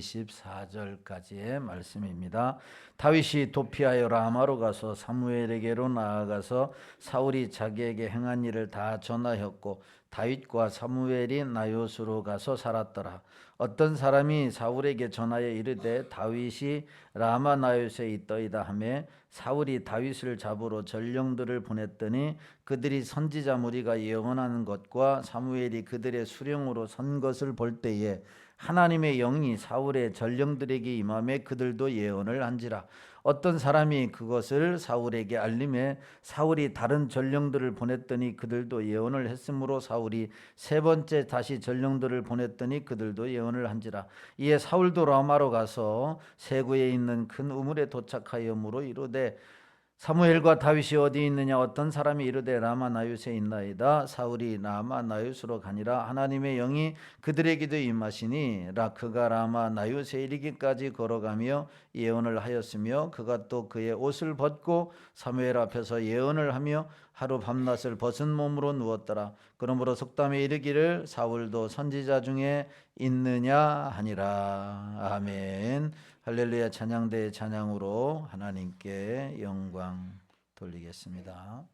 24절까지의 말씀입니다. 다윗이 도피하여 라마로 가서 사무엘에게로 나아가서 사울이 자기에게 행한 일을 다 전하였고 다윗과 사무엘이 나요스로 가서 살았더라. 어떤 사람이 사울에게 전하여 이르되 다윗이 라마 나요스에 있더이다 하매 사울이 다윗을 잡으러 전령들을 보냈더니 그들이 선지자 무리가 예언하는 것과 사무엘이 그들의 수령으로 선 것을 볼 때에 하나님의 영이 사울의 전령들에게 임하매 그들도 예언을 한지라. 어떤 사람이 그것을 사울에게 알림해 사울이 다른 전령들을 보냈더니 그들도 예언을 했으므로 사울이 세 번째 다시 전령들을 보냈더니 그들도 예언을 한지라. 이에 사울도 라마로 가서 세구에 있는 큰 우물에 도착하여 물어 이르되 사무엘과 다윗이 어디 있느냐. 어떤 사람이 이르되 라마 나요스에 있나이다. 사울이 라마 나요스로 가니라. 하나님의 영이 그들에게도 임하시니 그가 라마 나요스에 이르기까지 걸어가며 예언을 하였으며 그가 또 그의 옷을 벗고 사무엘 앞에서 예언을 하며 하루 밤낮을 벗은 몸으로 누웠더라. 그러므로 속담에 이르기를 사울도 선지자 중에 있느냐 하니라. 아멘. 할렐루야. 찬양대의 찬양으로 하나님께 영광 돌리겠습니다.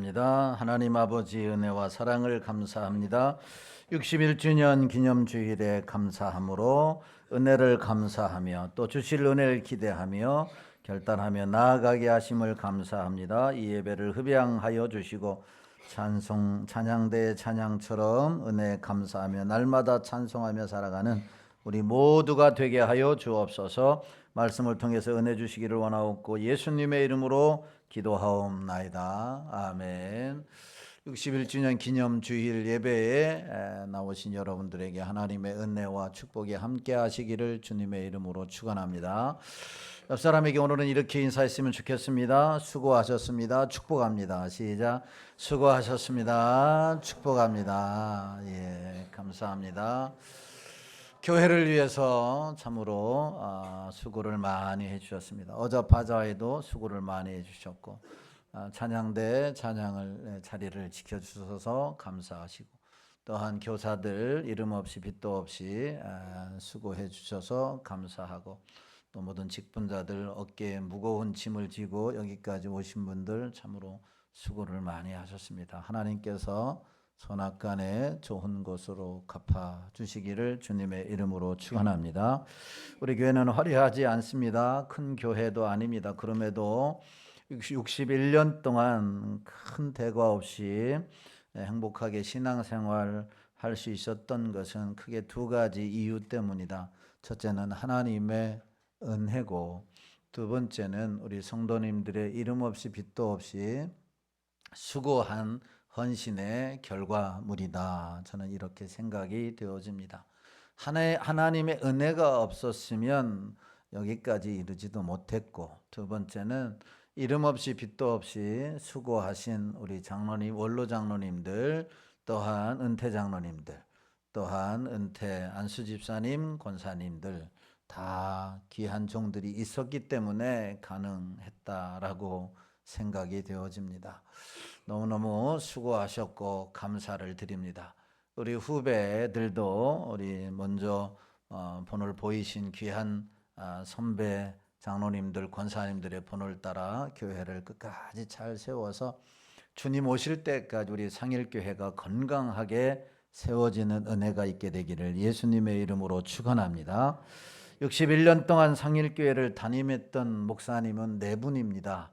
기도합니다. 하나님 아버지 은혜와 사랑을 감사합니다. 61주년 기념주일에 감사함으로 은혜를 감사하며 또 주실 은혜를 기대하며 결단하며 나아가게 하심을 감사합니다. 이 예배를 흡양하여 주시고 찬양대의 찬양처럼 은혜 감사하며 날마다 찬송하며 살아가는 우리 모두가 되게 하여 주옵소서. 말씀을 통해서 은혜 주시기를 원하옵고 예수님의 이름으로 기도하옵나이다. 아멘. 61주년 기념주일 예배에 나오신 여러분들에게 하나님의 은혜와 축복이 함께 하시기를 주님의 이름으로 축원합니다. 옆 사람에게 오늘은 이렇게 인사했으면 좋겠습니다. 수고하셨습니다. 축복합니다. 시작. 수고하셨습니다. 축복합니다. 예, 감사합니다. 교회를 위해서 참으로 수고를 많이 해주셨습니다. 어저바자에도 수고를 많이 해주셨고 찬양대 찬양을 자리를 지켜주셔서 감사하시고 또한 교사들 이름 없이 빛도 없이 수고해 주셔서 감사하고 또 모든 직분자들 어깨에 무거운 짐을 지고 여기까지 오신 분들 참으로 수고를 많이 하셨습니다. 하나님께서 선악간에 좋은 곳으로 갚아주시기를 주님의 이름으로 축원합니다. 우리 교회는 화려하지 않습니다. 큰 교회도 아닙니다. 그럼에도 61년 동안 큰 대과 없이 행복하게 신앙생활 할 수 있었던 것은 크게 두 가지 이유 때문이다. 첫째는 하나님의 은혜고 두 번째는 우리 성도님들의 이름 없이 빛도 없이 수고한 헌신의 결과물이다. 저는 이렇게 생각이 되어집니다. 하나님의 은혜가 없었으면 여기까지 이르지도 못했고 두 번째는 이름 없이 빛도 없이 수고하신 우리 장로님, 원로 장로님들 또한 은퇴 장로님들 또한 은퇴 안수 집사님, 권사님들 다 귀한 종들이 있었기 때문에 가능했다라고 생각이 되어집니다. 너무너무 수고하셨고 감사를 드립니다. 우리 후배들도 우리 먼저 본을 보이신 귀한 선배 장로님들, 권사님들의 본을 따라 교회를 끝까지 잘 세워서 주님 오실 때까지 우리 상일교회가 건강하게 세워지는 은혜가 있게 되기를 예수님의 이름으로 축원합니다. 61년 동안 상일교회를 담임했던 목사님은 네 분입니다.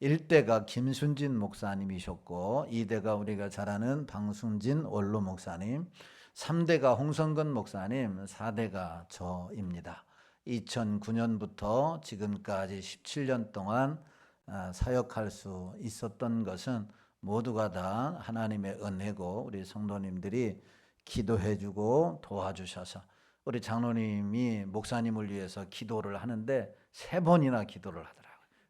1대가 김순진 목사님이셨고 2대가 우리가 잘 아는 방순진 원로 목사님, 3대가 홍성근 목사님, 4대가 저입니다. 2009년부터 지금까지 17년 동안 사역할 수 있었던 것은 모두가 다 하나님의 은혜고 우리 성도님들이 기도해주고 도와주셔서 우리 장로님이 목사님을 위해서 기도를 하는데 3번이나 기도를 하더라고요.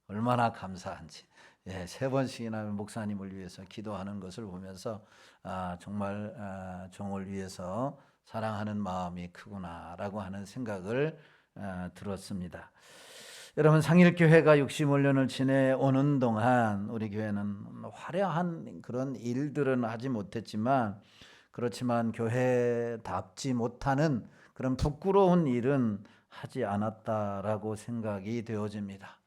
얼마나 감사한지. 예, 3번씩이나 목사님을 위해서 기도하는 것을 보면서 정말 종을 위해서 사랑하는 마음이 크구나라고 하는 생각을 들었습니다. 여러분 상일교회가 65년을 지내오는 동안 우리 교회는 화려한 그런 일들은 하지 못했지만 그렇지만 교회답지 못하는 그런 부끄러운 일은 하지 않았다라고 생각이 되어집니다.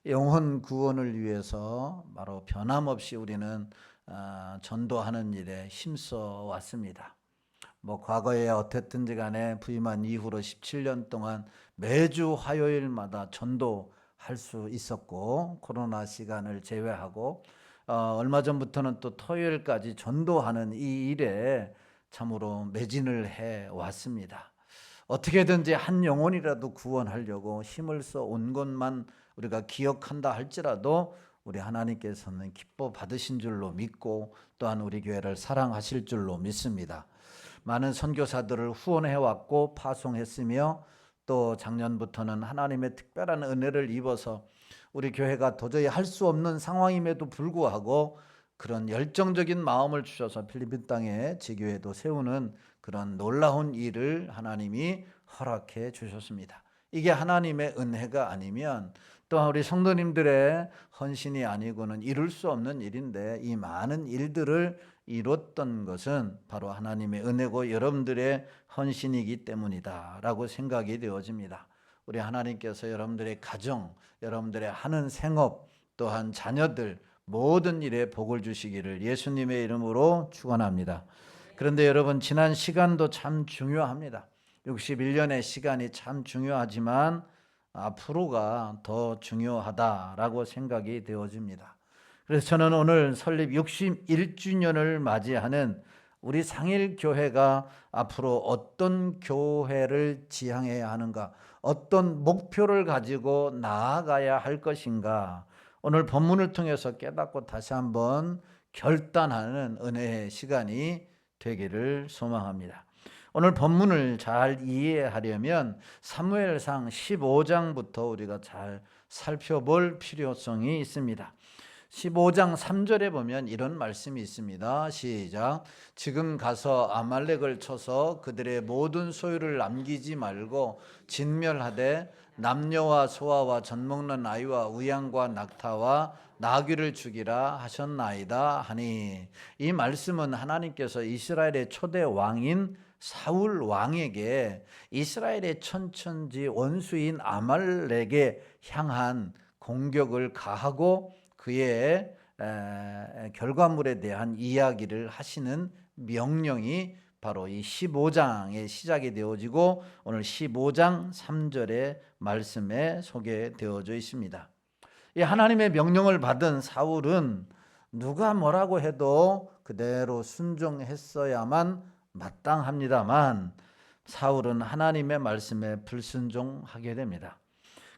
영혼 구원을 위해서 바로 변함없이 우리는 전도하는 일에 힘써 왔습니다. 과거에 어땠든지 간에 부임한 이후로 17년 동안 매주 화요일마다 전도할 수 있었고 코로나 시간을 제외하고 얼마 전부터는 또 토요일까지 전도하는 이 일에 참으로 매진을 해 왔습니다. 어떻게든지 한 영혼이라도 구원하려고 힘을 써 온 것만 우리가 기억한다 할지라도 우리 하나님께서는 기뻐 받으신 줄로 믿고 또한 우리 교회를 사랑하실 줄로 믿습니다. 많은 선교사들을 후원해 왔고 파송했으며 또 작년부터는 하나님의 특별한 은혜를 입어서 우리 교회가 도저히 할 수 없는 상황임에도 불구하고 그런 열정적인 마음을 주셔서 필리핀 땅에 지교회도 세우는 그런 놀라운 일을 하나님이 허락해 주셨습니다. 이게 하나님의 은혜가 아니면 또한 우리 성도님들의 헌신이 아니고는 이룰 수 없는 일인데 이 많은 일들을 이뤘던 것은 바로 하나님의 은혜고 여러분들의 헌신이기 때문이다 라고 생각이 되어집니다. 우리 하나님께서 여러분들의 가정, 여러분들의 하는 생업 또한 자녀들 모든 일에 복을 주시기를 예수님의 이름으로 축원합니다. 그런데 여러분, 지난 시간도 참 중요합니다. 61년의 시간이 참 중요하지만 앞으로가 더 중요하다라고 생각이 되어집니다. 그래서 저는 오늘 설립 61주년을 맞이하는 우리 상일교회가 앞으로 어떤 교회를 지향해야 하는가, 어떤 목표를 가지고 나아가야 할 것인가, 오늘 본문을 통해서 깨닫고 다시 한번 결단하는 은혜의 시간이 되기를 소망합니다. 오늘 본문을 잘 이해하려면 사무엘상 15장부터 우리가 잘 살펴볼 필요성이 있습니다. 15장 3절에 보면 이런 말씀이 있습니다. 시작. 지금 가서 아말렉을 쳐서 그들의 모든 소유를 남기지 말고 진멸하되 남녀와 소아와 젖먹는 아이와 우양과 낙타와 나귀를 죽이라 하셨나이다 하니, 이 말씀은 하나님께서 이스라엘의 초대 왕인 사울 왕에게 이스라엘의 천천지 원수인 아말렉에 향한 공격을 가하고 그의 결과물에 대한 이야기를 하시는 명령이 바로 이 15장의 시작이 되어지고 오늘 15장 3절의 말씀에 소개되어져 있습니다. 이 하나님의 명령을 받은 사울은 누가 뭐라고 해도 그대로 순종했어야만 마땅합니다만, 사울은 하나님의 말씀에 불순종하게 됩니다.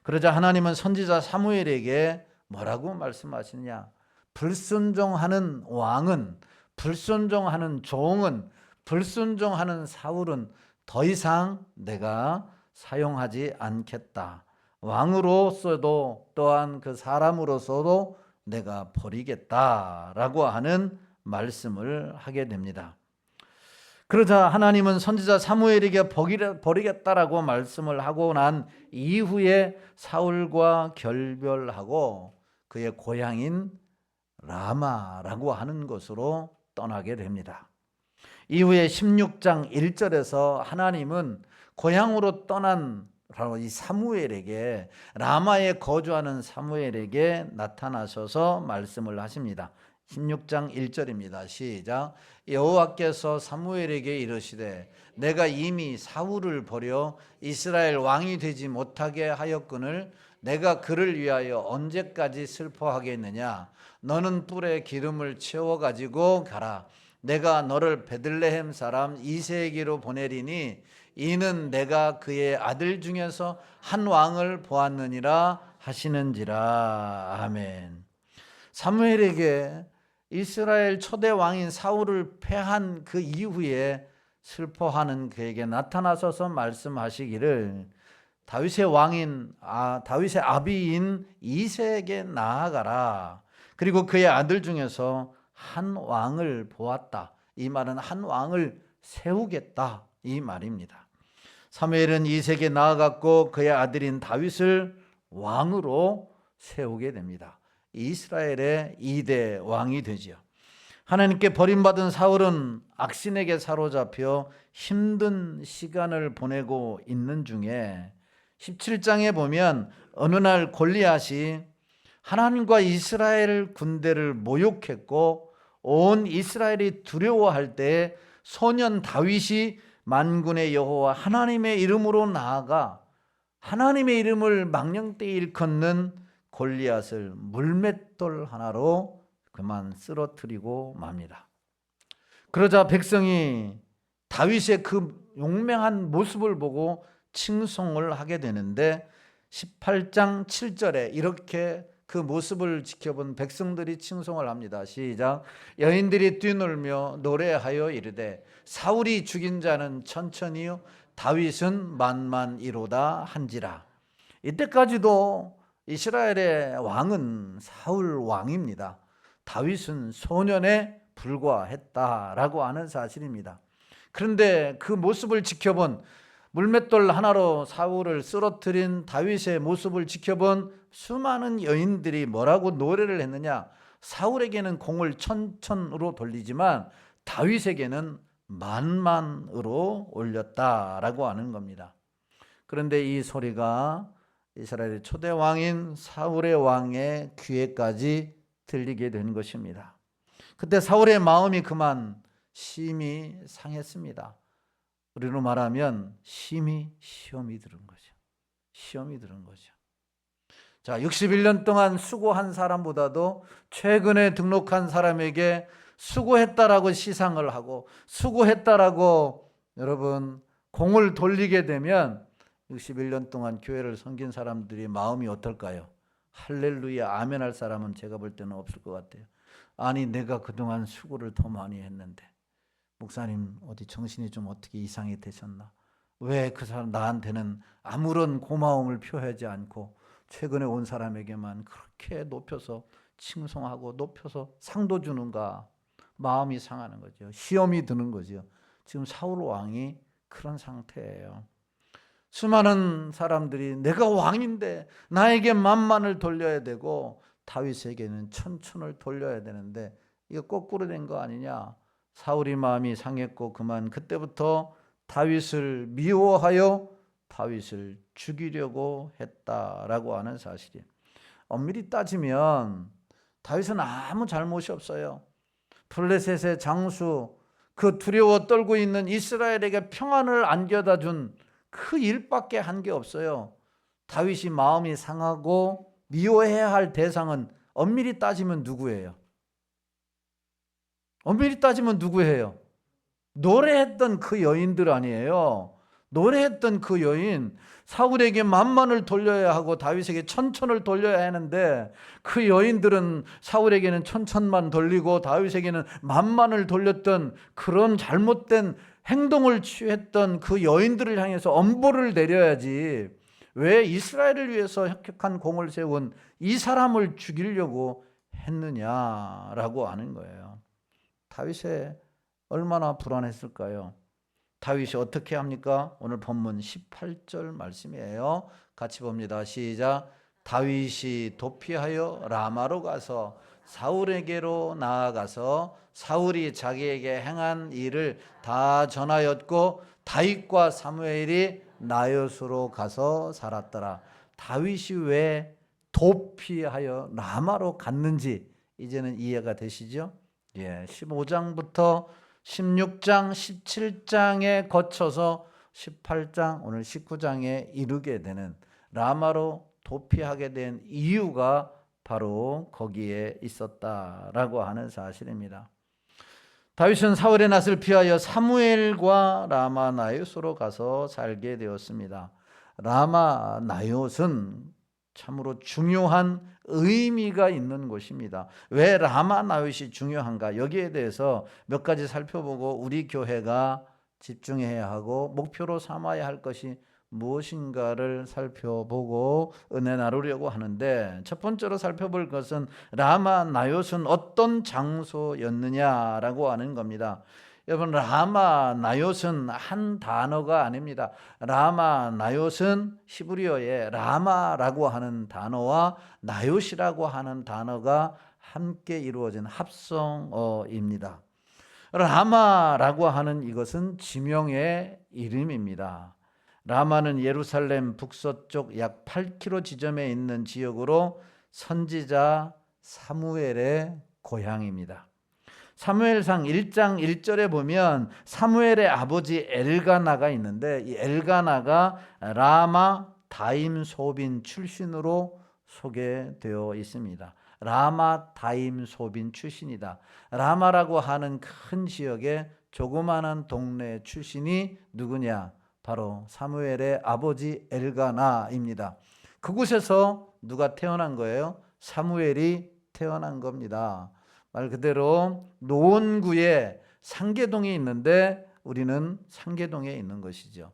그러자 하나님은 선지자 사무엘에게 뭐라고 말씀하시느냐? 불순종하는 왕은, 불순종하는 종은, 불순종하는 사울은 더 이상 내가 사용하지 않겠다. 왕으로서도 또한 그 사람으로서도 내가 버리겠다라고 하는 말씀을 하게 됩니다. 그러자 하나님은 선지자 사무엘에게 버리겠다라고 말씀을 하고 난 이후에 사울과 결별하고 그의 고향인 라마라고 하는 곳으로 떠나게 됩니다. 이후에 16장 1절에서 하나님은 고향으로 떠난 바로 이 사무엘에게, 라마에 거주하는 사무엘에게 나타나셔서 말씀을 하십니다. 16장 1절입니다. 시작. 여호와께서 사무엘에게 이르시되 내가 이미 사울을 버려 이스라엘 왕이 되지 못하게 하였거늘 내가 그를 위하여 언제까지 슬퍼하겠느냐? 너는 뿔에 기름을 채워 가지고 가라. 내가 너를 베들레헴 사람 이새에게로 보내리니 이는 내가 그의 아들 중에서 한 왕을 보았느니라 하시는지라. 아멘. 사무엘에게 이스라엘 초대 왕인 사울을 패한 그 이후에 슬퍼하는 그에게 나타나셔서 말씀하시기를 다윗의 왕인 다윗의 아비인 이새에게 나아가라. 그리고 그의 아들 중에서 한 왕을 보았다. 이 말은 한 왕을 세우겠다 이 말입니다. 사무엘은 이새에게 나아갔고 그의 아들인 다윗을 왕으로 세우게 됩니다. 이스라엘의 2대 왕이 되지요. 하나님께 버림받은 사울은 악신에게 사로잡혀 힘든 시간을 보내고 있는 중에 17장에 보면 어느 날 골리앗이 하나님과 이스라엘 군대를 모욕했고 온 이스라엘이 두려워할 때 소년 다윗이 만군의 여호와 하나님의 이름으로 나아가 하나님의 이름을 망령되이 일컫는 골리앗을 물맷돌 하나로 그만 쓰러뜨리고 맙니다. 그러자 백성이 다윗의 그 용맹한 모습을 보고 칭송을 하게 되는데 18장 7절에 이렇게 그 모습을 지켜본 백성들이 칭송을 합니다. 시작. 여인들이 뛰놀며 노래하여 이르되 사울이 죽인 자는 천천히요 다윗은 만만이로다 한지라. 이때까지도 이스라엘의 왕은 사울 왕입니다. 다윗은 소년에 불과했다라고 하는 사실입니다. 그런데 그 모습을 지켜본, 물맷돌 하나로 사울을 쓰러뜨린 다윗의 모습을 지켜본 수많은 여인들이 뭐라고 노래를 했느냐? 사울에게는 공을 천천으로 돌리지만 다윗에게는 만만으로 올렸다라고 하는 겁니다. 그런데 이 소리가 이스라엘의 초대 왕인 사울의 왕의 귀에까지 들리게 된 것입니다. 그때 사울의 마음이 그만 심히 상했습니다. 우리로 말하면 시험이 들은 거죠. 시험이 들은 거죠. 자, 61년 동안 수고한 사람보다도 최근에 등록한 사람에게 수고했다라고 시상을 하고 수고했다라고 여러분 공을 돌리게 되면 61년 동안 교회를 섬긴 사람들이 마음이 어떨까요? 할렐루야 아멘 할 사람은 제가 볼 때는 없을 것 같아요. 아니 내가 그동안 수고를 더 많이 했는데 목사님 어디 정신이 좀 어떻게 이상이 되셨나? 왜 그 사람 나한테는 아무런 고마움을 표하지 않고 최근에 온 사람에게만 그렇게 높여서 칭송하고 높여서 상도 주는가? 마음이 상하는 거죠. 시험이 드는 거죠. 지금 사울 왕이 그런 상태예요. 수많은 사람들이 내가 왕인데 나에게 만만을 돌려야 되고 다윗에게는 천천을 돌려야 되는데 이거 거꾸로 된 거 아니냐? 사울이 마음이 상했고 그만 그때부터 다윗을 미워하여 다윗을 죽이려고 했다라고 하는 사실이. 엄밀히 따지면 다윗은 아무 잘못이 없어요. 블레셋의 장수, 그 두려워 떨고 있는 이스라엘에게 평안을 안겨다 준 그 일밖에 한 게 없어요. 다윗이 마음이 상하고 미워해야 할 대상은 엄밀히 따지면 누구예요? 엄밀히 따지면 누구예요? 노래했던 그 여인들 아니에요. 노래했던 그 여인, 사울에게 만만을 돌려야 하고 다윗에게 천천을 돌려야 하는데 그 여인들은 사울에게는 천천만 돌리고 다윗에게는 만만을 돌렸던 그런 잘못된 행동을 취했던 그 여인들을 향해서 엄벌을 내려야지 왜 이스라엘을 위해서 혁혁한 공을 세운 이 사람을 죽이려고 했느냐라고 하는 거예요. 다윗의 얼마나 불안했을까요? 다윗이 어떻게 합니까? 오늘 본문 18절 말씀이에요. 같이 봅니다. 시작. 다윗이 도피하여 라마로 가서 사울에게로 나아가서 사울이 자기에게 행한 일을 다 전하였고 다윗과 사무엘이 나요스로 가서 살았더라. 다윗이 왜 도피하여 라마로 갔는지 이제는 이해가 되시죠? 15장부터 16장, 17장에 거쳐서 18장, 오늘 19장에 이르게 되는 라마로 도피하게 된 이유가 바로 거기에 있었다라고 하는 사실입니다. 다윗은 사울의 낯을 피하여 사무엘과 라마 나요스로 가서 살게 되었습니다. 라마 나요스는 참으로 중요한 의미가 있는 곳입니다. 왜 라마 나윗이 중요한가? 여기에 대해서 몇 가지 살펴보고 우리 교회가 집중해야 하고 목표로 삼아야 할 것이 무엇인가를 살펴보고 은혜 나누려고 하는데 첫 번째로 살펴볼 것은 라마 나요스는 어떤 장소였느냐라고 하는 겁니다. 여러분 라마 나요스는 한 단어가 아닙니다. 라마 나요스는 히브리어의 라마라고 하는 단어와 나요시라고 하는 단어가 함께 이루어진 합성어입니다. 라마라고 하는 이것은 지명의 이름입니다. 라마는 예루살렘 북서쪽 약 8km 지점에 있는 지역으로 선지자 사무엘의 고향입니다. 사무엘상 1장 1절에 보면 사무엘의 아버지 엘가나가 있는데 이 엘가나가 라마 다임 소빈 출신으로 소개되어 있습니다. 라마 다임 소빈 출신이다. 라마라고 하는 큰 지역의 조그마한 동네 출신이 누구냐? 바로 사무엘의 아버지 엘가나입니다. 그곳에서 누가 태어난 거예요? 사무엘이 태어난 겁니다. 말 그대로 노원구에 상계동이 있는데 우리는 상계동에 있는 것이죠.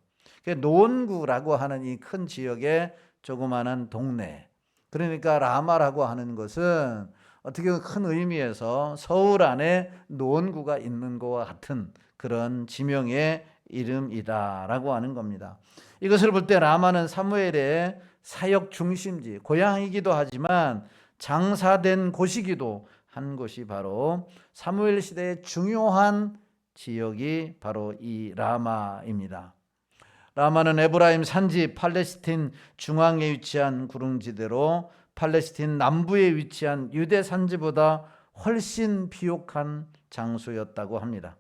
노원구라고 하는 이 큰 지역의 조그마한 동네, 그러니까 라마라고 하는 것은 어떻게 큰 의미에서 서울 안에 노원구가 있는 것과 같은 그런 지명의 이름이다라고 하는 겁니다. 이것을 볼 때 라마는 사무엘의 사역 중심지, 고향이기도 하지만 장사된 곳이기도 한 곳이 바로 사무엘 시대의 중요한 지역이 바로 이 라마입니다. 라마는 에브라임 산지 팔레스틴 중앙에 위치한 구릉지대로 팔레스틴 남부에 위치한 유대 산지보다 훨씬 비옥한 장소였다고 합니다.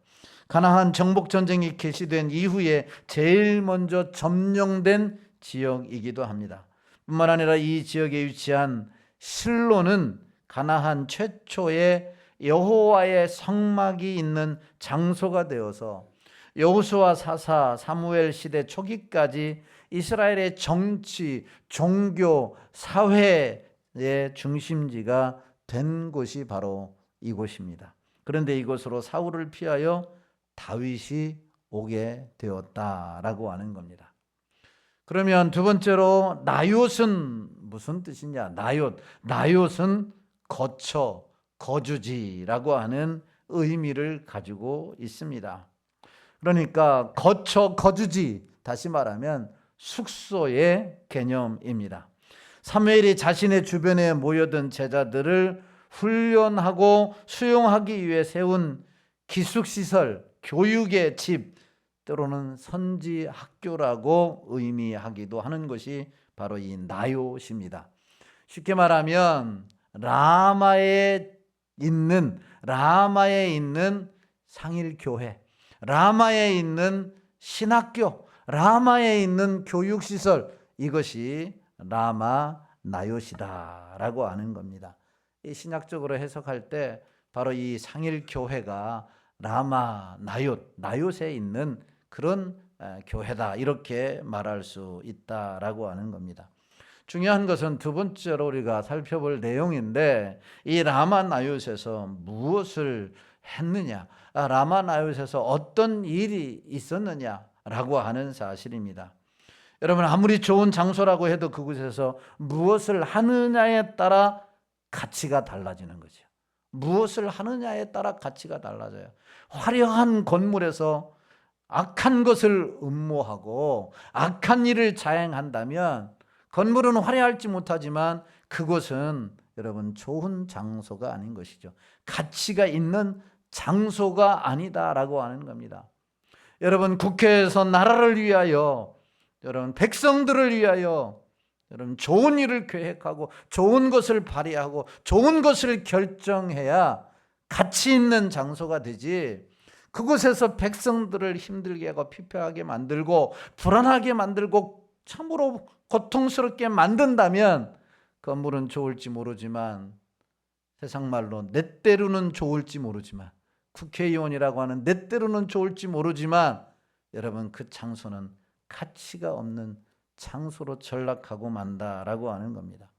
가나안 정복 전쟁이 개시된 이후에 제일 먼저 점령된 지역이기도 합니다. 뿐만 아니라 이 지역에 위치한 실로는 가나안 최초의 여호와의 성막이 있는 장소가 되어서 여호수아 4사 사무엘 시대 초기까지 이스라엘의 정치, 종교, 사회의 중심지가 된 곳이 바로 이곳입니다. 그런데 이곳으로 사울을 피하여 다윗이 오게 되었다라고 하는 겁니다. 그러면 두 번째로 나요스는 무슨 뜻이냐? 나요스는 거처, 거주지라고 하는 의미를 가지고 있습니다. 그러니까 거처, 거주지, 다시 말하면 숙소의 개념입니다. 사무엘이 자신의 주변에 모여든 제자들을 훈련하고 수용하기 위해 세운 기숙시설, 교육의 집, 때로는 선지 학교라고 의미하기도 하는 것이 바로 이 나요시입니다. 쉽게 말하면 라마에 있는 상일교회, 라마에 있는 신학교, 라마에 있는 교육시설, 이것이 라마 나요시다라고 하는 겁니다. 이 신학적으로 해석할 때 바로 이 상일교회가 라마 나요스에 있는 그런 교회다, 이렇게 말할 수 있다라고 하는 겁니다. 중요한 것은 두 번째로 우리가 살펴볼 내용인데, 이 라마 나요스에서 무엇을 했느냐, 라마 나요스에서 어떤 일이 있었느냐라고 하는 사실입니다. 여러분, 아무리 좋은 장소라고 해도 그곳에서 무엇을 하느냐에 따라 가치가 달라지는 거죠. 무엇을 하느냐에 따라 가치가 달라져요. 화려한 건물에서 악한 것을 음모하고 악한 일을 자행한다면 건물은 화려할지 못하지만 그곳은 여러분 좋은 장소가 아닌 것이죠. 가치가 있는 장소가 아니다라고 하는 겁니다. 여러분, 국회에서 나라를 위하여, 여러분 백성들을 위하여 여러분 좋은 일을 계획하고 좋은 것을 발휘하고 좋은 것을 결정해야 가치 있는 장소가 되지, 그곳에서 백성들을 힘들게 하고 피폐하게 만들고 불안하게 만들고 참으로 고통스럽게 만든다면 건물은 좋을지 모르지만, 세상 말로 내 때로는 좋을지 모르지만, 국회의원이라고 하는 내 때로는 좋을지 모르지만, 여러분 그 장소는 가치가 없는 장소로 전락하고 만다라고 하는 겁니다.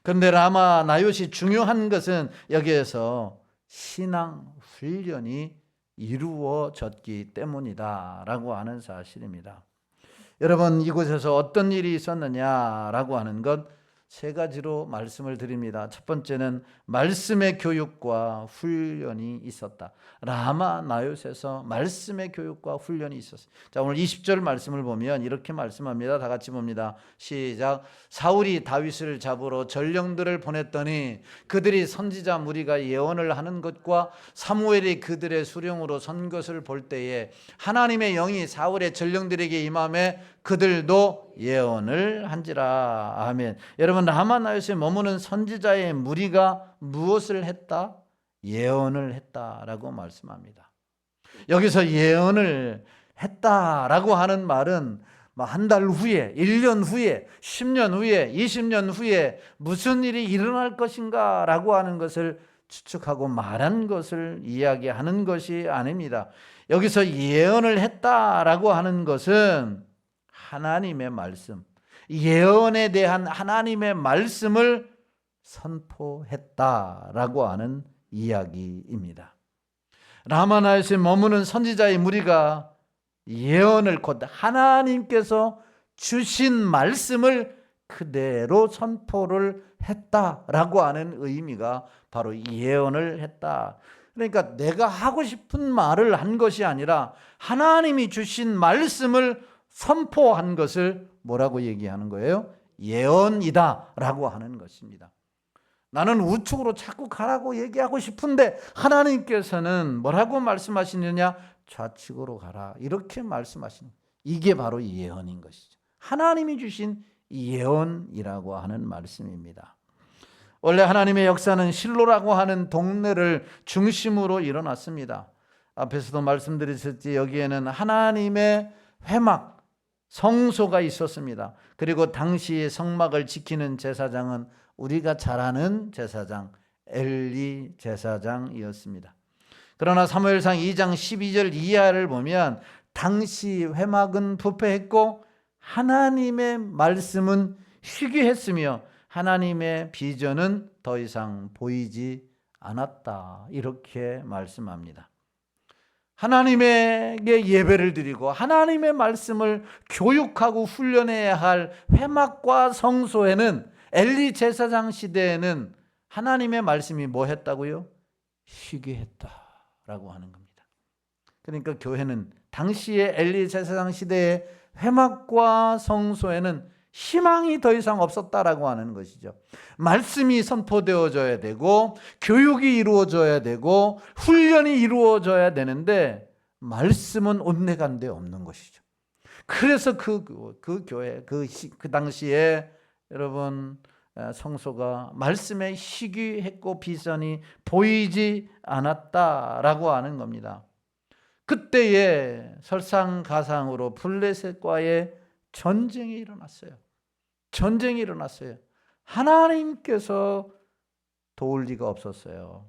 그런데 라마 나요시 중요한 것은 여기에서 신앙 훈련이 이루어졌기 때문이다라고 하는 사실입니다. 여러분, 이곳에서 어떤 일이 있었느냐라고 하는 것 세 가지로 말씀을 드립니다. 첫 번째는 말씀의 교육과 훈련이 있었다. 라마 나요스에서 말씀의 교육과 훈련이 있었어요. 자, 오늘 20절 말씀을 보면 이렇게 말씀합니다. 다 같이 봅니다. 시작. 사울이 다윗을 잡으러 전령들을 보냈더니 그들이 선지자 무리가 예언을 하는 것과 사무엘이 그들의 수령으로 선 것을 볼 때에 하나님의 영이 사울의 전령들에게 임하매 그들도 예언을 한지라. 아멘. 여러분, 라마 나요스에 머무는 선지자의 무리가 무엇을 했다? 예언을 했다라고 말씀합니다. 여기서 예언을 했다라고 하는 말은 한 달 후에, 1년 후에, 10년 후에, 20년 후에 무슨 일이 일어날 것인가 라고 하는 것을 추측하고 말한 것을 이야기하는 것이 아닙니다. 여기서 예언을 했다라고 하는 것은 하나님의 말씀, 예언에 대한 하나님의 말씀을 선포했다라고 하는 이야기입니다. 라마 나요스에 머무는 선지자의 무리가 예언을, 곧 하나님께서 주신 말씀을 그대로 선포를 했다라고 하는 의미가 바로 예언을 했다. 그러니까 내가 하고 싶은 말을 한 것이 아니라 하나님이 주신 말씀을 선포한 것을 뭐라고 얘기하는 거예요? 예언이다 라고 하는 것입니다. 나는 우측으로 자꾸 가라고 얘기하고 싶은데 하나님께서는 뭐라고 말씀하시느냐? 좌측으로 가라, 이렇게 말씀하시는, 이게 바로 예언인 것이죠. 하나님이 주신 예언이라고 하는 말씀입니다. 원래 하나님의 역사는 실로라고 하는 동네를 중심으로 일어났습니다. 앞에서도 말씀드렸었지, 여기에는 하나님의 회막, 성소가 있었습니다. 그리고 당시 성막을 지키는 제사장은 우리가 잘 아는 제사장 엘리 제사장이었습니다. 그러나 사무엘상 2장 12절 이하를 보면 당시 회막은 부패했고 하나님의 말씀은 희귀했으며 하나님의 비전은 더 이상 보이지 않았다, 이렇게 말씀합니다. 하나님에게 예배를 드리고 하나님의 말씀을 교육하고 훈련해야 할 회막과 성소에는, 엘리 제사장 시대에는 하나님의 말씀이 뭐 했다고요? 희귀했다라고 하는 겁니다. 그러니까 교회는 당시의 엘리 제사장 시대의 회막과 성소에는 희망이 더 이상 없었다라고 하는 것이죠. 말씀이 선포되어져야 되고 교육이 이루어져야 되고 훈련이 이루어져야 되는데 말씀은 온데간데 없는 것이죠. 그래서 그 교회, 그 당시에 여러분 성소가 말씀에 희귀했고 비전이 보이지 않았다라고 하는 겁니다. 그때에 설상가상으로 블레셋과의 전쟁이 일어났어요. 하나님께서 도울 리가 없었어요.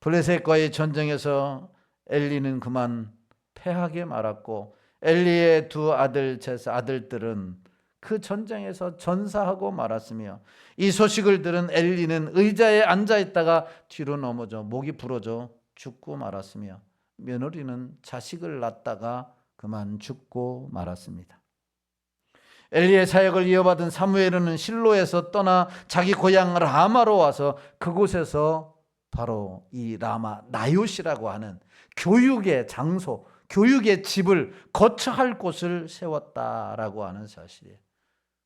블레셋과의 전쟁에서 엘리는 그만 패하게 말았고 엘리의 두 아들들은 그 전쟁에서 전사하고 말았으며 이 소식을 들은 엘리는 의자에 앉아있다가 뒤로 넘어져 목이 부러져 죽고 말았으며 며느리는 자식을 낳다가 그만 죽고 말았습니다. 엘리의 사역을 이어받은 사무엘은 실로에서 떠나 자기 고향 라마로 와서 그곳에서 바로 이 라마 나요시라고 하는 교육의 장소, 교육의 집을 거처할 곳을 세웠다라고 하는 사실이에요.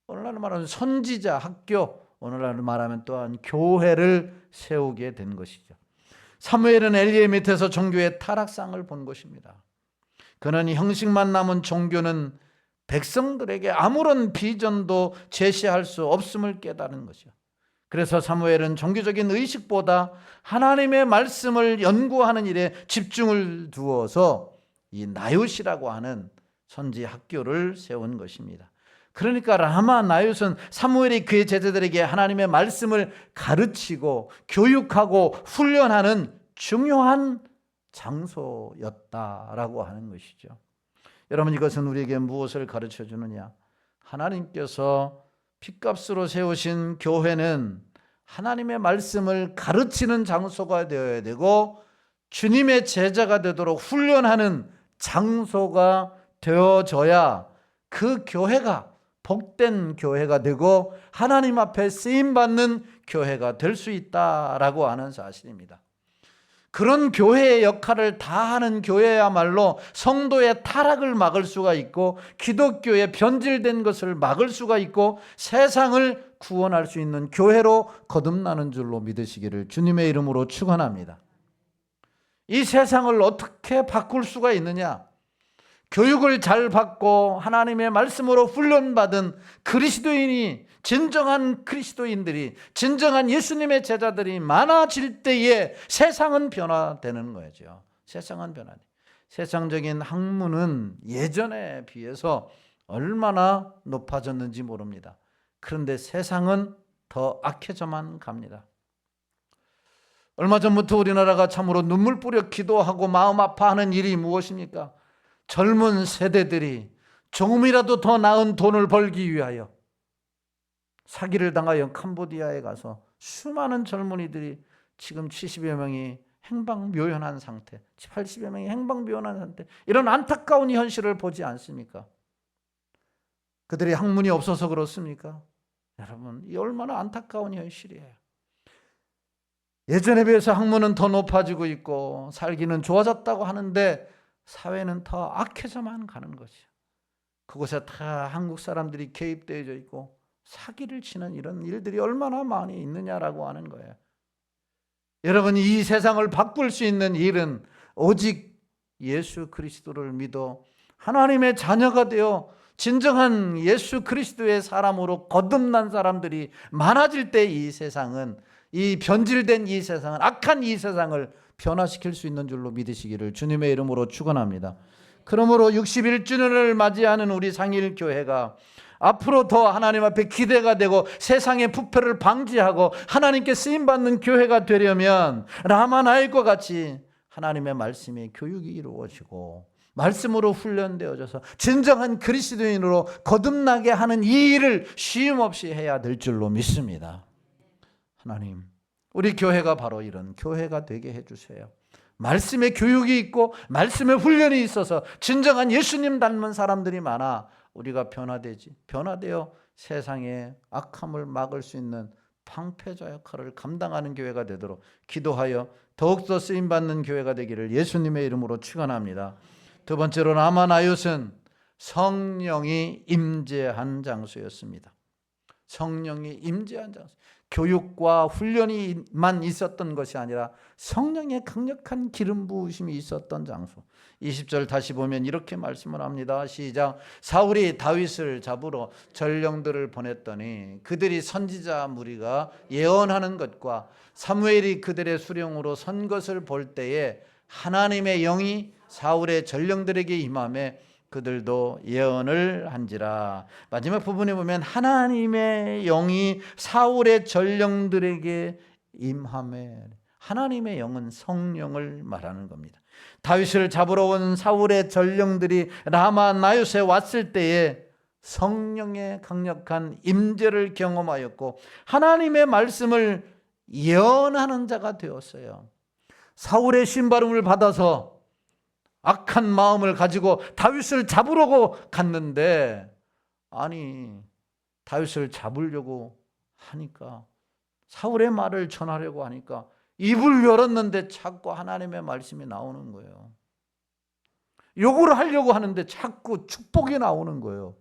오늘날 말하면 선지자 학교, 오늘날 말하면 또한 교회를 세우게 된 것이죠. 사무엘은 엘리의 밑에서 종교의 타락상을 본 것입니다. 그는 형식만 남은 종교는 백성들에게 아무런 비전도 제시할 수 없음을 깨달은 것이죠. 그래서 사무엘은 종교적인 의식보다 하나님의 말씀을 연구하는 일에 집중을 두어서 이 나요시라고 하는 선지 학교를 세운 것입니다. 그러니까 라마 나요스는 사무엘이 그의 제자들에게 하나님의 말씀을 가르치고 교육하고 훈련하는 중요한 장소였다라고 하는 것이죠. 여러분, 이것은 우리에게 무엇을 가르쳐 주느냐? 하나님께서 핏값으로 세우신 교회는 하나님의 말씀을 가르치는 장소가 되어야 되고 주님의 제자가 되도록 훈련하는 장소가 되어져야 그 교회가 복된 교회가 되고 하나님 앞에 쓰임받는 교회가 될 수 있다라고 하는 사실입니다. 그런 교회의 역할을 다하는 교회야말로 성도의 타락을 막을 수가 있고 기독교의 변질된 것을 막을 수가 있고 세상을 구원할 수 있는 교회로 거듭나는 줄로 믿으시기를 주님의 이름으로 축원합니다. 이 세상을 어떻게 바꿀 수가 있느냐? 교육을 잘 받고 하나님의 말씀으로 훈련받은 그리스도인이, 진정한 그리스도인들이, 진정한 예수님의 제자들이 많아질 때에 세상은 변화되는 거죠. 세상은 변화돼. 세상적인 학문은 예전에 비해서 얼마나 높아졌는지 모릅니다. 그런데 세상은 더 악해져만 갑니다. 얼마 전부터 우리나라가 참으로 눈물 뿌려 기도하고 마음 아파하는 일이 무엇입니까? 젊은 세대들이 조금이라도 더 나은 돈을 벌기 위하여 사기를 당하여 캄보디아에 가서 수많은 젊은이들이 지금 70여 명이 행방묘연한 상태, 80여 명이 행방묘연한 상태, 이런 안타까운 현실을 보지 않습니까? 그들이 학문이 없어서 그렇습니까? 여러분, 이 얼마나 안타까운 현실이에요. 예전에 비해서 학문은 더 높아지고 있고 살기는 좋아졌다고 하는데 사회는 더 악해져만 가는 것이죠. 그곳에 다 한국 사람들이 개입되어 있고 사기를 치는 이런 일들이 얼마나 많이 있느냐라고 하는 거예요. 여러분, 이 세상을 바꿀 수 있는 일은 오직 예수 그리스도를 믿어 하나님의 자녀가 되어 진정한 예수 그리스도의 사람으로 거듭난 사람들이 많아질 때 이 세상은, 이 변질된 이 세상은, 악한 이 세상을 변화시킬 수 있는 줄로 믿으시기를 주님의 이름으로 축원합니다. 그러므로 61주년을 맞이하는 우리 상일교회가 앞으로 더 하나님 앞에 기대가 되고 세상의 부패를 방지하고 하나님께 쓰임받는 교회가 되려면 라마나일과 같이 하나님의 말씀의 교육이 이루어지고 말씀으로 훈련되어져서 진정한 그리스도인으로 거듭나게 하는 이 일을 쉼없이 해야 될 줄로 믿습니다. 하나님, 우리 교회가 바로 이런 교회가 되게 해주세요. 말씀의 교육이 있고 말씀의 훈련이 있어서 진정한 예수님 닮은 사람들이 많아 우리가 변화되어 세상의 악함을 막을 수 있는 방패자 역할을 감당하는 교회가 되도록 기도하여 더욱더 쓰임받는 교회가 되기를 예수님의 이름으로 축원합니다. 두 번째로 라마나이옷은 성령이 임재한 장소였습니다. 성령이 임재한 장소. 교육과 훈련이만 있었던 것이 아니라 성령의 강력한 기름 부으심이 있었던 장소. 20절 다시 보면 이렇게 말씀을 합니다. 시작. 사울이 다윗을 잡으러 전령들을 보냈더니 그들이 선지자 무리가 예언하는 것과 사무엘이 그들의 수령으로 선 것을 볼 때에 하나님의 영이 사울의 전령들에게 임하매 그들도 예언을 한지라. 마지막 부분에 보면 하나님의 영이 사울의 전령들에게 임하매, 하나님의 영은 성령을 말하는 겁니다. 다윗을 잡으러 온 사울의 전령들이 라마나요스에 왔을 때에 성령의 강력한 임재를 경험하였고 하나님의 말씀을 예언하는 자가 되었어요. 사울의 심부름을 받아서 악한 마음을 가지고 다윗을 잡으려고 갔는데, 아니 다윗을 잡으려고 하니까, 사울의 말을 전하려고 하니까 입을 열었는데 자꾸 하나님의 말씀이 나오는 거예요. 욕을 하려고 하는데 자꾸 축복이 나오는 거예요.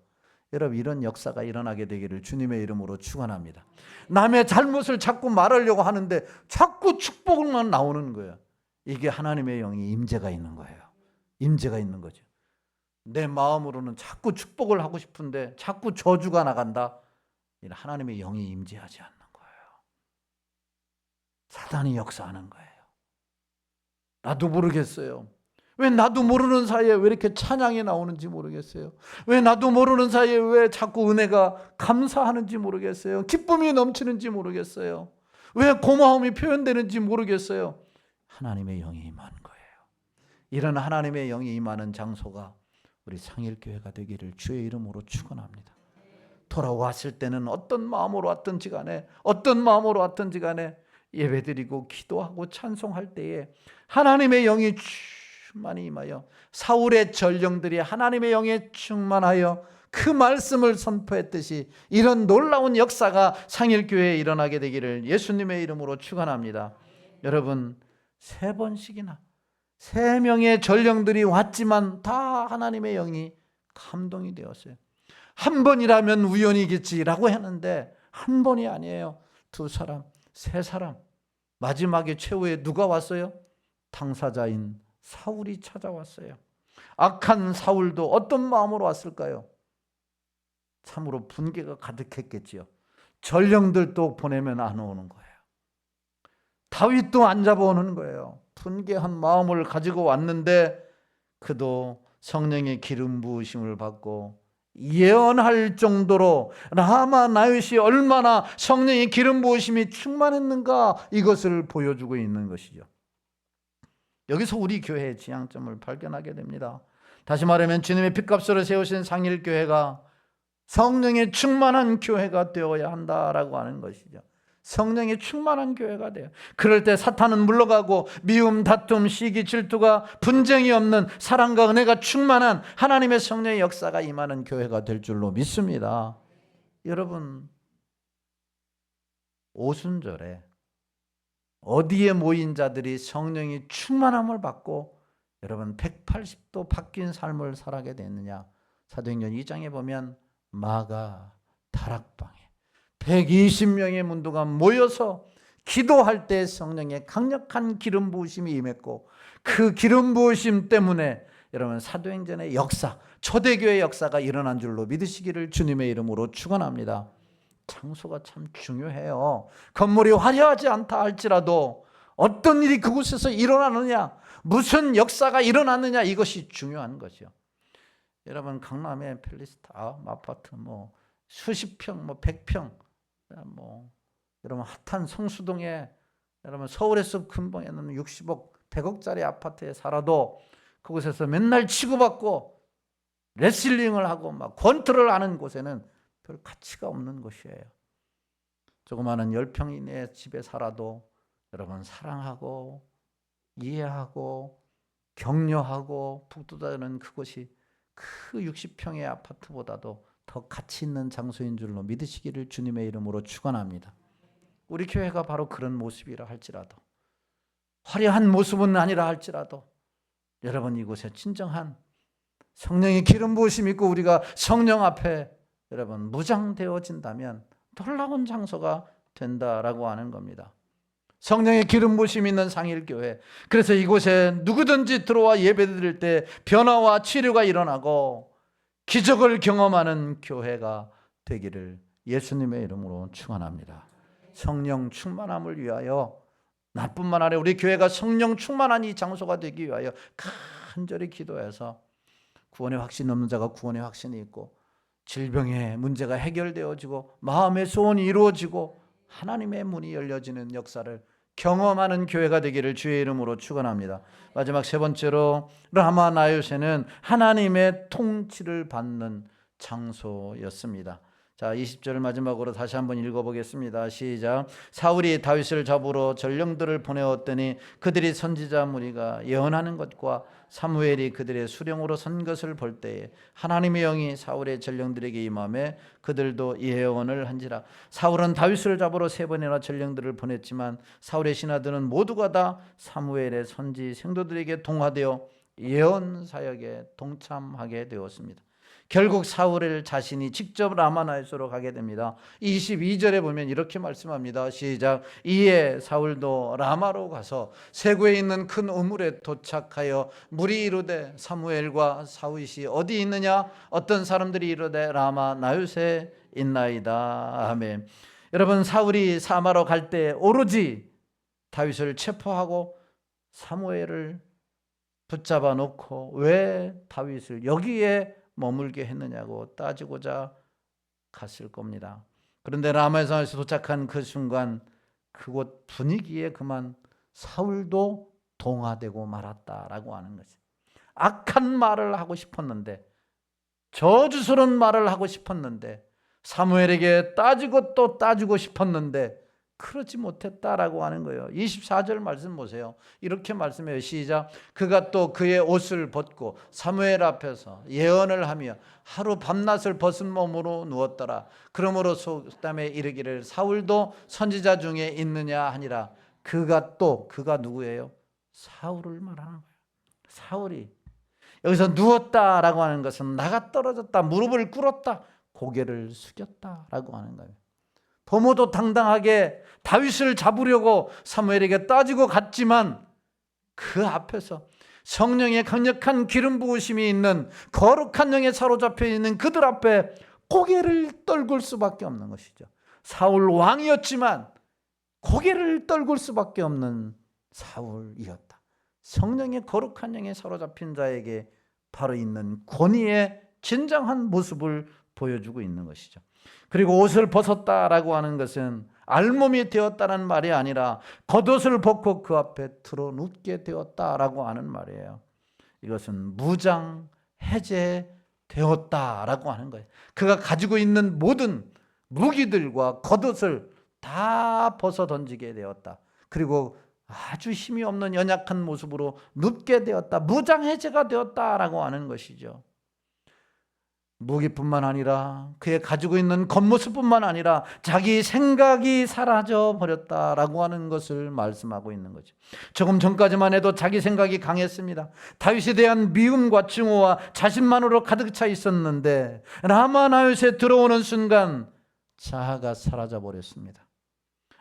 여러분, 이런 역사가 일어나게 되기를 주님의 이름으로 축원합니다. 남의 잘못을 자꾸 말하려고 하는데 자꾸 축복만 나오는 거예요. 이게 하나님의 영이 임재가 있는 거예요. 임재가 있는 거죠. 내 마음으로는 자꾸 축복을 하고 싶은데 자꾸 저주가 나간다. 하나님의 영이 임재하지 않는 거예요. 사단이 역사하는 거예요. 나도 모르겠어요. 왜 나도 모르는 사이에 왜 이렇게 찬양이 나오는지 모르겠어요. 왜 나도 모르는 사이에 왜 자꾸 은혜가 감사하는지 모르겠어요. 기쁨이 넘치는지 모르겠어요. 왜 고마움이 표현되는지 모르겠어요. 하나님의 영이 임하는 거예요. 이런 하나님의 영이 임하는 장소가 우리 상일교회가 되기를 주의 이름으로 축원합니다. 돌아왔을 때는 어떤 마음으로 왔든지 간에 예배드리고 기도하고 찬송할 때에 하나님의 영이 충만히 임하여 사울의 전령들이 하나님의 영에 충만하여 그 말씀을 선포했듯이 이런 놀라운 역사가 상일교회에 일어나게 되기를 예수님의 이름으로 축원합니다. 여러분, 3번씩이나 3명의 전령들이 왔지만 다 하나님의 영이 감동이 되었어요. 한 번이라면 우연이겠지라고 했는데 한 번이 아니에요. 2사람, 3사람. 마지막에 최후에 누가 왔어요? 당사자인 사울이 찾아왔어요. 악한 사울도 어떤 마음으로 왔을까요? 참으로 분개가 가득했겠지요. 전령들도 보내면 안 오는 거예요. 다윗도 안 잡아오는 거예요. 분개한 마음을 가지고 왔는데 그도 성령의 기름 부으심을 받고 예언할 정도로 라마나요시 얼마나 성령의 기름 부으심이 충만했는가, 이것을 보여주고 있는 것이죠. 여기서 우리 교회의 지향점을 발견하게 됩니다. 다시 말하면 주님의 핏값으로 세우신 상일교회가 성령의 충만한 교회가 되어야 한다라고 하는 것이죠. 성령의 충만한 교회가 돼요. 그럴 때 사탄은 물러가고 미움, 다툼, 시기, 질투가, 분쟁이 없는 사랑과 은혜가 충만한 하나님의 성령의 역사가 임하는 교회가 될 줄로 믿습니다. 여러분, 오순절에 어디에 모인 자들이 성령이 충만함을 받고 여러분 180도 바뀐 삶을 살아가게 됐느냐? 사도행전 2장에 보면 마가 다락방에 120명의 문도가 모여서 기도할 때 성령의 강력한 기름 부으심이 임했고 그 기름 부으심 때문에 여러분 사도행전의 역사, 초대교회 역사가 일어난 줄로 믿으시기를 주님의 이름으로 축원합니다. 장소가 참 중요해요. 건물이 화려하지 않다 할지라도 어떤 일이 그곳에서 일어나느냐, 무슨 역사가 일어났느냐, 이것이 중요한 거죠. 여러분 강남의 팰리스타 아파트 수십 평, 100평, 여러분 핫한 성수동에, 여러분 서울에서 근방에는 60억, 100억짜리 아파트에 살아도 그곳에서 맨날 치고받고 레슬링을 하고 막 권투를 하는 곳에는 별 가치가 없는 곳이에요. 조그마한 10평 이내의 집에 살아도 여러분 사랑하고 이해하고 격려하고 북돋아주는 그곳이 그 60평의 아파트보다도 더 가치 있는 장소인 줄로 믿으시기를 주님의 이름으로 축원합니다. 우리 교회가 바로 그런 모습이라 할지라도, 화려한 모습은 아니라 할지라도, 여러분 이곳에 진정한 성령의 기름 부으심이 있고 우리가 성령 앞에 여러분 무장되어진다면 놀라운 장소가 된다라고 하는 겁니다. 성령의 기름 부으심이 있는 상일교회, 그래서 이곳에 누구든지 들어와 예배드릴 때 변화와 치료가 일어나고 기적을 경험하는 교회가 되기를 예수님의 이름으로 축원합니다. 성령 충만함을 위하여, 나뿐만 아니라 우리 교회가 성령 충만한 이 장소가 되기 위하여 간절히 기도해서 구원의 확신 없는 자가 구원의 확신이 있고, 질병의 문제가 해결되어지고, 마음의 소원이 이루어지고, 하나님의 문이 열려지는 역사를 경험하는 교회가 되기를 주의 이름으로 축원합니다. 마지막 세 번째로, 라마 나요새는 하나님의 통치를 받는 장소였습니다. 자, 20절을 마지막으로 다시 한번 읽어보겠습니다. 시작. 사울이 다윗을 잡으러 전령들을 보내었더니 그들이 선지자 무리가 예언하는 것과 사무엘이 그들의 수령으로 선 것을 볼 때에 하나님의 영이 사울의 전령들에게 임하매 그들도 예언을 한지라. 사울은 다윗을 잡으러 3번이나 전령들을 보냈지만 사울의 신하들은 모두가 다 사무엘의 선지 생도들에게 동화되어 예언 사역에 동참하게 되었습니다. 결국 사울을 자신이 직접 라마나요스로 가게 됩니다. 22절에 보면 이렇게 말씀합니다. 시작. 이에 사울도 라마로 가서 세구에 있는 큰 우물에 도착하여 무리 이르되 사무엘과 사윗이 어디 있느냐? 어떤 사람들이 이르되 라마나요스에 있나이다. 아멘. 여러분, 사울이 사마로 갈 때 오로지 다윗을 체포하고 사무엘을 붙잡아 놓고 왜 다윗을 여기에 머물게 했느냐고 따지고자 갔을 겁니다. 그런데 라마에서 도착한 그 순간 그곳 분위기에 그만 사울도 동화되고 말았다라고 하는 거죠. 악한 말을 하고 싶었는데, 저주스러운 말을 하고 싶었는데, 사무엘에게 따지고 또 따지고 싶었는데 그러지 못했다라고 하는 거예요. 24절 말씀 보세요. 이렇게 말씀해요. 시작. 그가 또 그의 옷을 벗고 사무엘 앞에서 예언을 하며 하루 밤낮을 벗은 몸으로 누웠더라. 그러므로 속담에 이르기를 사울도 선지자 중에 있느냐 하니라. 그가 누구예요? 사울을 말하는 거예요. 사울이 여기서 누웠다라고 하는 것은 나가 떨어졌다, 무릎을 꿇었다, 고개를 숙였다라고 하는 거예요. 도모도 당당하게 다윗을 잡으려고 사무엘에게 따지고 갔지만 그 앞에서 성령의 강력한 기름 부으심이 있는 거룩한 영에 사로잡혀 있는 그들 앞에 고개를 떨굴 수밖에 없는 것이죠. 사울 왕이었지만 고개를 떨굴 수밖에 없는 사울이었다. 성령의 거룩한 영에 사로잡힌 자에게 바로 있는 권위의 진정한 모습을 보여주고 있는 것이죠. 그리고 옷을 벗었다라고 하는 것은 알몸이 되었다는 말이 아니라 겉옷을 벗고 그 앞에 드러눕게 되었다라고 하는 말이에요. 이것은 무장 해제되었다라고 하는 거예요. 그가 가지고 있는 모든 무기들과 겉옷을 다 벗어 던지게 되었다. 그리고 아주 힘이 없는 연약한 모습으로 눕게 되었다. 무장 해제가 되었다라고 하는 것이죠. 무기뿐만 아니라 그의 가지고 있는 겉모습뿐만 아니라 자기 생각이 사라져 버렸다라고 하는 것을 말씀하고 있는 거죠. 조금 전까지만 해도 자기 생각이 강했습니다. 다윗에 대한 미움과 증오와 자신만으로 가득 차 있었는데 라마나요스에 들어오는 순간 자아가 사라져 버렸습니다.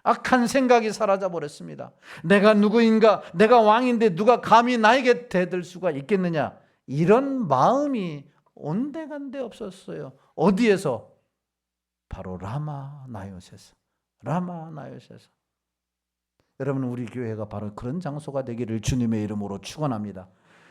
악한 생각이 사라져 버렸습니다. 내가 누구인가? 내가 왕인데 누가 감히 나에게 대들 수가 있겠느냐? 이런 마음이 온데간데 없었어요. 어디에서? 바로 라마 나요셋에서. 라마 나요셋에서. 여러분, 우리 교회가 바로 그런 장소가 되기를 주님의 이름으로 축원합니다.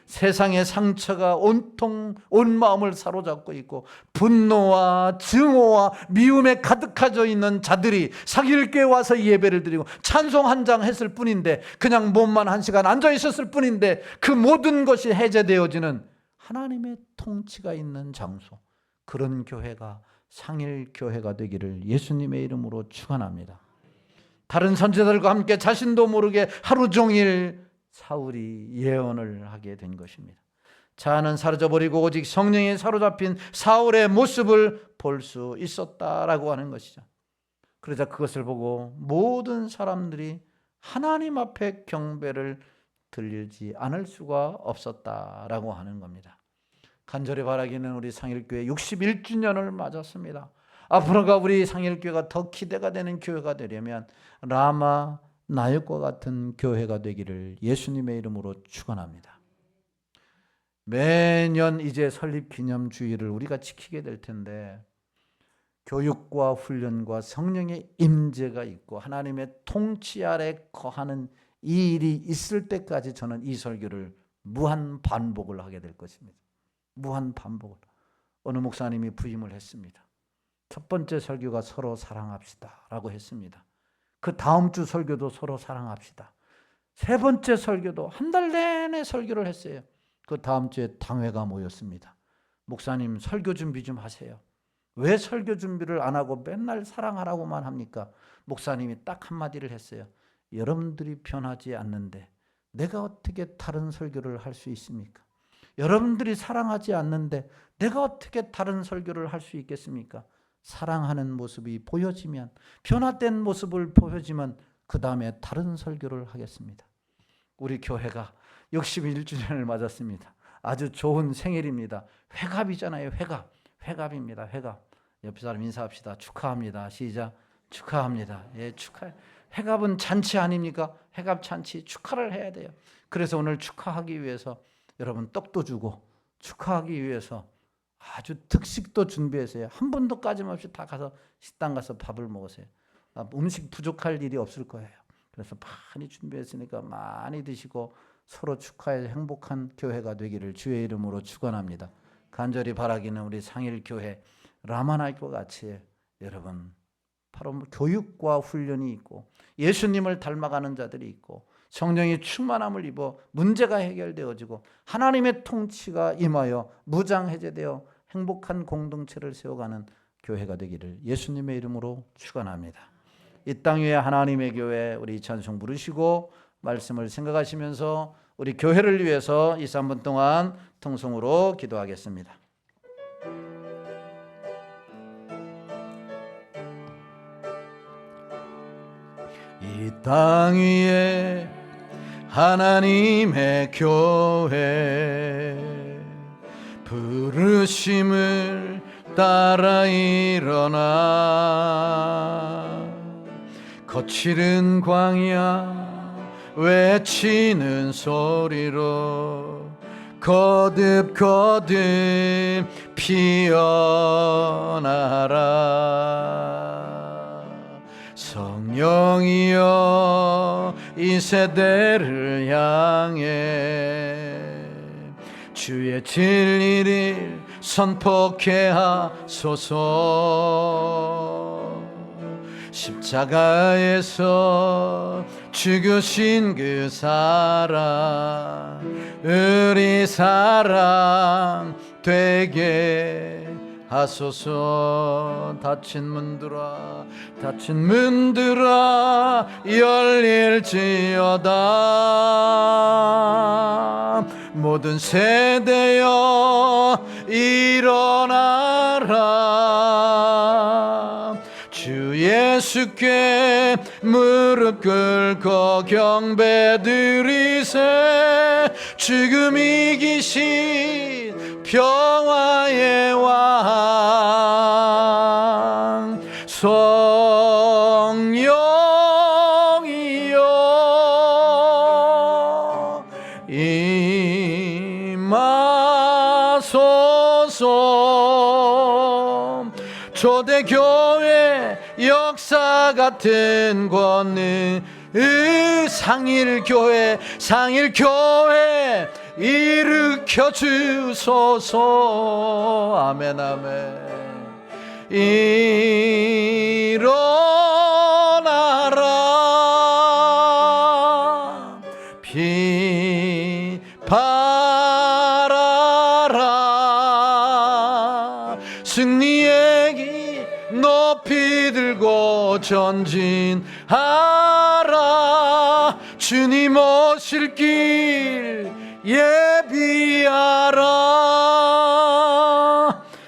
세상의 상처가 온통 온 마음을 사로잡고 있고 분노와 증오와 미움에 가득하져 있는 자들이 사길교회 와서 예배를 드리고 찬송 한 장 했을 뿐인데, 그냥 몸만 한 시간 앉아 있었을 뿐인데, 그 모든 것이 해제되어지는 하나님의 통치가 있는 장소, 그런 교회가 상일교회가 되기를 예수님의 이름으로 축원합니다. 다른 선지자들과 함께 자신도 모르게 하루 종일 사울이 예언을 하게 된 것입니다. 자아는 사라져버리고 오직 성령에 사로잡힌 사울의 모습을 볼 수 있었다라고 하는 것이죠. 그러자 그것을 보고 모든 사람들이 하나님 앞에 경배를 드리지 않을 수가 없었다라고 하는 겁니다. 간절히 바라기는 우리 상일교회 61주년을 맞았습니다. 앞으로가 우리 상일교회가 더 기대가 되는 교회가 되려면 라마 나역과 같은 교회가 되기를 예수님의 이름으로 축원합니다. 매년 이제 설립기념주일을 우리가 지키게 될 텐데, 교육과 훈련과 성령의 임재가 있고 하나님의 통치 아래 거하는 이 일이 있을 때까지 저는 이 설교를 무한 반복을 하게 될 것입니다. 무한 반복을. 어느 목사님이 부임을 했습니다. 첫 번째 설교가 서로 사랑합시다 라고 했습니다. 그 다음 주 설교도 서로 사랑합시다. 세 번째 설교도 한 달 내내 설교를 했어요. 그 다음 주에 당회가 모였습니다. 목사님, 설교 준비 좀 하세요. 왜 설교 준비를 안 하고 맨날 사랑하라고만 합니까? 목사님이 딱 한마디를 했어요. 여러분들이 변하지 않는데 내가 어떻게 다른 설교를 할 수 있습니까? 여러분들이 사랑하지 않는데 내가 어떻게 다른 설교를 할 수 있겠습니까? 사랑하는 모습이 보여지면, 변화된 모습을 보여지면 그 다음에 다른 설교를 하겠습니다. 우리 교회가 61주년을 맞았습니다. 아주 좋은 생일입니다. 회갑이잖아요. 회갑입니다. 회갑. 옆에 사람 인사합시다. 축하합니다. 시작. 축하합니다. 예, 축하해. 회갑은 잔치 아닙니까? 회갑 잔치 축하를 해야 돼요. 그래서 오늘 축하하기 위해서 여러분 떡도 주고, 축하하기 위해서 아주 특식도 준비했어요. 한 번도 까짐없이 다 가서 식당 가서 밥을 먹으세요. 음식 부족할 일이 없을 거예요. 그래서 많이 준비했으니까 많이 드시고 서로 축하해서 행복한 교회가 되기를 주의 이름으로 축원합니다. 간절히 바라기는 우리 상일교회 라마나이과 같이 여러분 바로 교육과 훈련이 있고 예수님을 닮아가는 자들이 있고 성령의 충만함을 입어 문제가 해결되어지고 하나님의 통치가 임하여 무장해제되어 행복한 공동체를 세워가는 교회가 되기를 예수님의 이름으로 축원합니다. 이 땅 위에 하나님의 교회, 우리 찬송 부르시고 말씀을 생각하시면서 우리 교회를 위해서 2, 3분 동안 통성으로 기도하겠습니다. 이 땅 위에 하나님의 교회, 부르심을 따라 일어나 거칠은 광야 외치는 소리로 거듭거듭 피어나라. 성령이여 이 세대를 향해 주의 진리를 선포케 하소서. 십자가에서 죽으신 그 사랑 우리 사랑 되게 하소서. 닫힌 문들아 열릴지어다. 모든 세대여 일어나라. 주 예수께 무릎 꿇고 경배드리세. 지금 이기신 평화의 왕 성령이여 임하 초대교회 역사 같은 권능 상일교회 일으켜 주소서. 아멘 아멘. 일어나라 비바라라 승리의 기 높이 들고 전진하라 주님 오실 길 예비하라.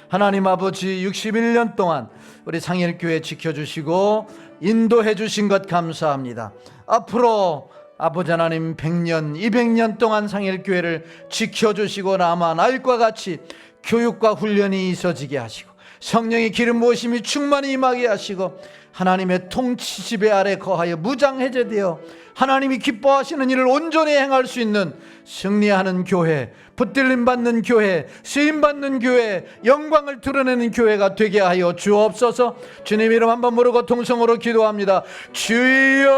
하나님 아버지 61년 동안 우리 상일교회 지켜주시고 인도해 주신 것 감사합니다. 앞으로 아버지 하나님 100년 200년 동안 상일교회를 지켜주시고 남아 나일과 같이 교육과 훈련이 있어지게 하시고 성령의 기름 부으심이 충만히 임하게 하시고 하나님의 통치 지배 아래 거하여 무장해제되어 하나님이 기뻐하시는 일을 온전히 행할 수 있는 승리하는 교회, 붙들림 받는 교회, 쓰임 받는 교회, 영광을 드러내는 교회가 되게 하여 주옵소서. 주님 이름 한번 부르고 통성으로 기도합니다. 주여,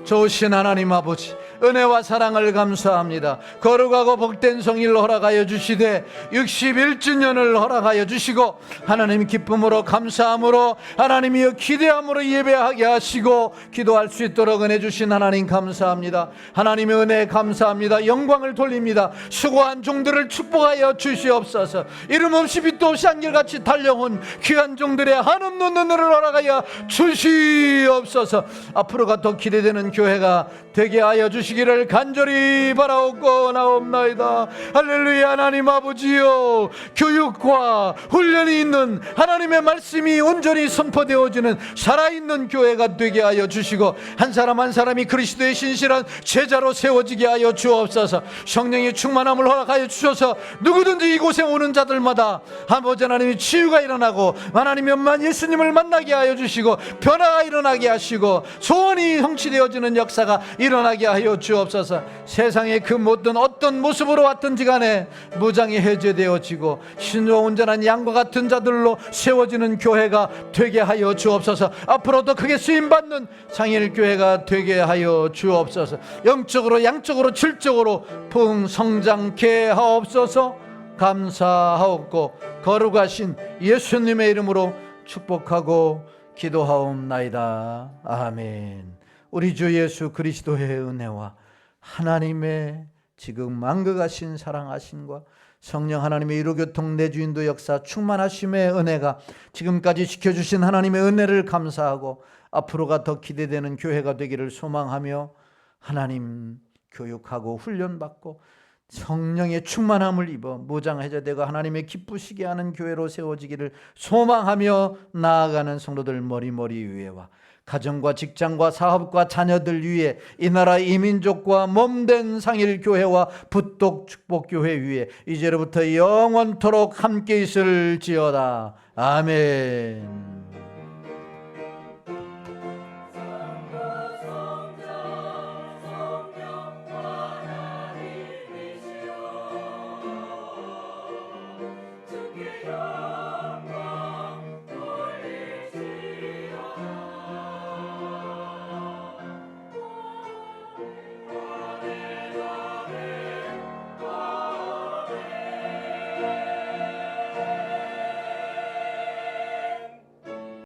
좋으신 하나님 아버지, 은혜와 사랑을 감사합니다. 거룩하고 복된 성일을 허락하여 주시되 61주년을 허락하여 주시고 하나님 기쁨으로 감사함으로 하나님이여 기대함으로 예배하게 하시고 기도할 수 있도록 은혜 주신 하나님 감사합니다. 하나님의 은혜 감사합니다. 영광을 돌립니다. 수고한 종들을 축복하여 주시옵소서. 이름 없이 빛도 없이 안개같이 달려온 귀한 종들의 한없는 은혜를 허락하여 주시옵소서. 앞으로가 더 기대되는 교회가 되게 하여 주시기를 간절히 바라옵고 나옵나이다. 할렐루야. 하나님 아버지요, 교육과 훈련이 있는 하나님의 말씀이 온전히 선포되어지는 살아있는 교회가 되게 하여 주시고 한 사람 한 사람이 그리스도의 신실한 제자로 세워지게 하여 주옵소서. 성령의 충만함을 허락하여 주셔서 누구든지 이곳에 오는 자들마다 아버지 하나님의 치유가 일어나고 하나님의 엄만 예수님을 만나게 하여 주시고 변화가 일어나게 하시고 소원이 성취되어지는 역사가 일어나게 하여 주옵소서. 세상의 그 모든 어떤 모습으로 왔든지 간에 무장이 해제되어지고 신조 온전한 양과 같은 자들로 세워지는 교회가 되게 하여 주옵소서. 앞으로도 크게 쓰임받는 상일교회가 되게 하여 주옵소서. 영적으로 양적으로 질적으로 풍성장케 하옵소서. 감사하옵고 거룩하신 예수님의 이름으로 축복하고 기도하옵나이다. 아멘. 우리 주 예수 그리스도의 은혜와 하나님의 지금 만극하신 사랑하심과 성령 하나님의 이루교통 내주인도 역사 충만하심의 은혜가 지금까지 지켜주신 하나님의 은혜를 감사하고 앞으로가 더 기대되는 교회가 되기를 소망하며 하나님 교육하고 훈련받고 성령의 충만함을 입어 무장해제되고 하나님의 기쁘시게 하는 교회로 세워지기를 소망하며 나아가는 성도들 머리머리 위에와 가정과 직장과 사업과 자녀들 위에 이 나라 이민족과 몸된 상일교회와 붓독 축복교회 위에 이제로부터 영원토록 함께 있을지어다. 아멘.